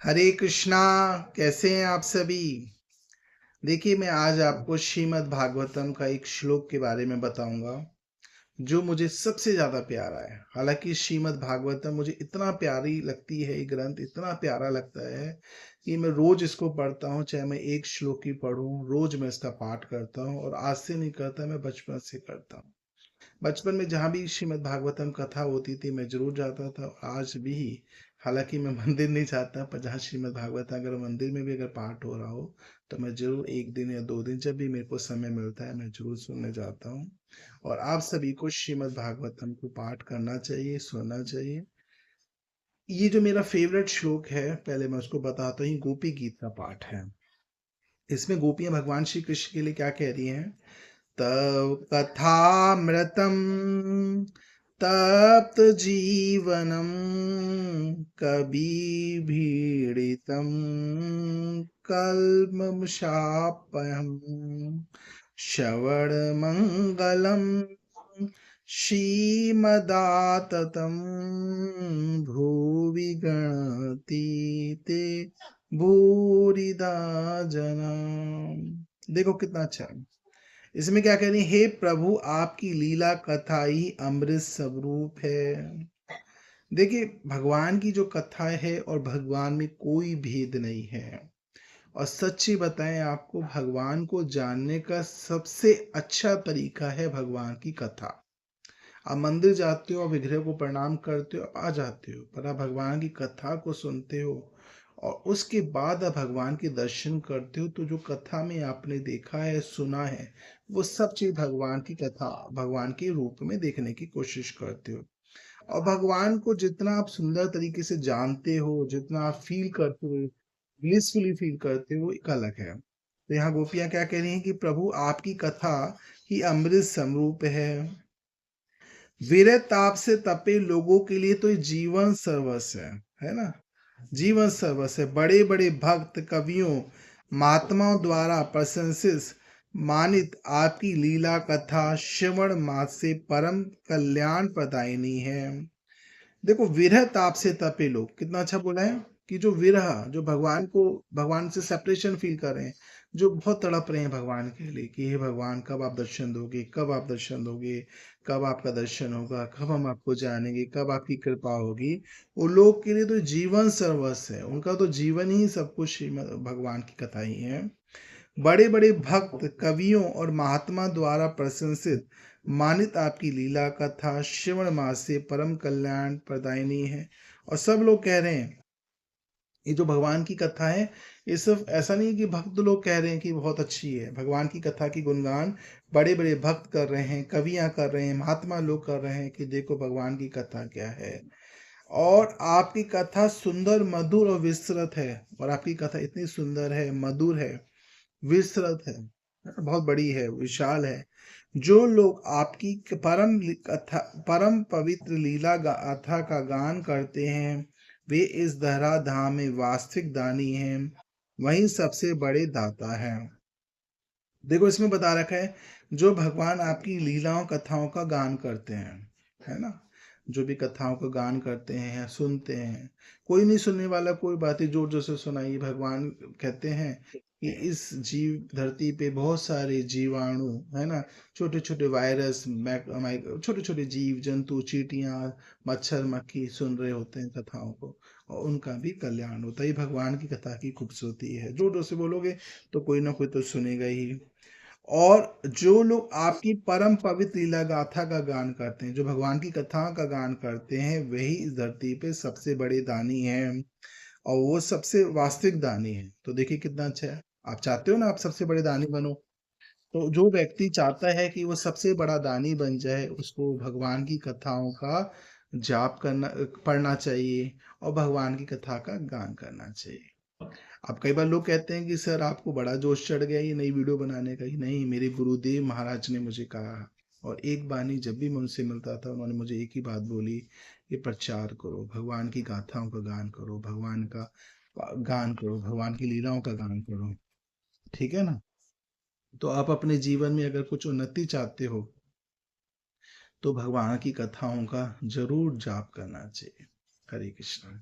हरे कृष्णा। कैसे हैं आप सभी? देखिए, मैं आज आपको श्रीमद् भागवतम का एक श्लोक के बारे में बताऊंगा जो मुझे सबसे ज्यादा प्यारा है। हालांकि श्रीमद् भागवतम मुझे इतना प्यारी लगती है, ये ग्रंथ इतना प्यारा लगता है कि मैं रोज इसको पढ़ता हूँ। चाहे मैं एक श्लोक ही पढूं, रोज मैं इसका पाठ करता हूँ। और आज से नहीं करता, मैं बचपन से करता हूँ। बचपन में जहाँ भी श्रीमद् भागवतम कथा होती थी मैं जरूर जाता था। आज भी, हालांकि मैं मंदिर नहीं जाता, पर जहाँ श्रीमद् भागवतम अगर मंदिर में भी अगर पाठ हो रहा हो तो मैं जरूर एक दिन या 2 दिन, जब भी मेरे को समय मिलता है, मैं जरूर सुनने जाता हूँ। और आप सभी को श्रीमद् भागवतम को पाठ करना चाहिए, सुनना चाहिए। ये जो मेरा फेवरेट श्लोक है, पहले मैं उसको बताता हूँ। ये गोपी गीत का पाठ है। इसमें गोपियां भगवान श्री कृष्ण के लिए क्या कह रही हैं? तव कथामृतं तप्त जीवनम कविभिरीडितं कल्मषापहम् श्रवणमङ्गलं श्रीमदाततं भुवि गणति ते भूरिदा जना। देखो कितना अच्छा है। इसमें क्या कह रही है? हे प्रभु, आपकी लीला कथा ही अमृत स्वरूप है। देखिए, भगवान की जो कथा है और भगवान में कोई भेद नहीं है। और सच्ची बताएं आपको, भगवान को जानने का सबसे अच्छा तरीका है भगवान की कथा। आप मंदिर जाते हो, विग्रह को प्रणाम करते हो, आ जाते हो, पर आप भगवान की कथा को सुनते हो और उसके बाद आप भगवान के दर्शन करते हो, तो जो कथा में आपने देखा है, सुना है, वो सब चीज भगवान की कथा, भगवान के रूप में देखने की कोशिश करते हो। और भगवान को जितना आप सुंदर तरीके से जानते हो, जितना आप फील करते हो, ब्लिसफुली फील करते हो, एक अलग है। तो यहाँ गोपियां क्या कह रही हैं कि प्रभु, आपकी कथा ही अमृत स्वरूप है। ताप से तपे लोगों के लिए तो ये जीवन सर्वस्व है ना। जीवन सर्वस्व है। बड़े बड़े भक्त, कवियों, महात्माओं द्वारा प्रशंसित, मानित आपकी लीला कथा श्रवण मास से परम कल्याण प्रदायिनी है। देखो, विरह ताप से तपे लोग, कितना अच्छा बोला है कि जो विरह, जो भगवान को, भगवान से सेपरेशन फील कर रहे हैं, जो बहुत तड़प रहे हैं भगवान के लिए कि हे भगवान, कब आप दर्शन दोगे, कब आप दर्शन दोगे, कब आपका दर्शन होगा, कब हम आपको जानेंगे, कब आपकी कृपा होगी। वो लोग के लिए तो जीवन सर्वस्व है। उनका तो जीवन ही सब कुछ श्रीमद् भगवान की कथा ही है। बड़े बड़े भक्त, कवियों और महात्मा द्वारा प्रशंसित, मानित आपकी लीला कथा श्रवण मास से परम कल्याण प्रदायिनी है। और सब लोग कह रहे हैं, ये जो भगवान की कथा है, ये सिर्फ ऐसा नहीं है कि भक्त लोग कह रहे हैं कि बहुत अच्छी है। भगवान की कथा की गुणगान बड़े बड़े भक्त कर रहे हैं, कवियां कर रहे हैं, महात्मा लोग कर रहे हैं कि देखो भगवान की कथा क्या है। और आपकी कथा सुंदर, मधुर और विस्तृत है। और आपकी कथा इतनी सुंदर है, मधुर है, विस्तृत है, बहुत बड़ी है, विशाल है। जो लोग आपकी कथा, परम पवित्र लीला गाथा का गान करते हैं, वे इस धरा धाम में वास्तविक दानी हैं, वही सबसे बड़े दाता हैं। देखो, इसमें बता रखा है, जो भगवान आपकी लीलाओं कथाओं का गान करते हैं, है ना, जो भी कथाओं का गान करते हैं या सुनते हैं, कोई नहीं सुनने वाला, कोई बातें जोर जोर से सुनाइए। भगवान कहते हैं कि इस जीव धरती पे बहुत सारे जीवाणु, है ना, छोटे छोटे वायरस, छोटे छोटे जीव जंतु, चींटियां, मच्छर मक्खी सुन रहे होते हैं कथाओं को, और उनका भी कल्याण होता है। ये भगवान की कथा की खूबसूरती है। जोर जोर से बोलोगे तो कोई ना कोई तो सुनेगा ही। और जो लोग आपकी परम पवित्र लीला गाथा का गान करते हैं, जो भगवान की कथा का गान करते हैं, वही इस धरती पे सबसे बड़े दानी हैं। और वो सबसे वास्तविक दानी है। तो देखिए कितना अच्छा है। आप चाहते हो ना आप सबसे बड़े दानी बनो। तो जो व्यक्ति चाहता है कि वो सबसे बड़ा दानी बन जाए, उसको भगवान की कथाओं का जाप करना, पढ़ना चाहिए, और भगवान की कथा का गान करना चाहिए। अब कई बार लोग कहते हैं कि सर, आपको बड़ा जोश चढ़ गया ये नई वीडियो बनाने का। ही नहीं, मेरे गुरुदेव महाराज ने मुझे कहा, और एक बानी जब भी मैं उनसे मिलता था, उन्होंने मुझे एक ही बात बोली कि प्रचार करो, भगवान की गाथाओं का गान करो, भगवान का गान करो, भगवान की लीलाओं का गान करो। ठीक है ना। तो आप अपने जीवन में अगर कुछ उन्नति चाहते हो, तो भगवान की कथाओं का जरूर जाप करना चाहिए। हरे कृष्ण।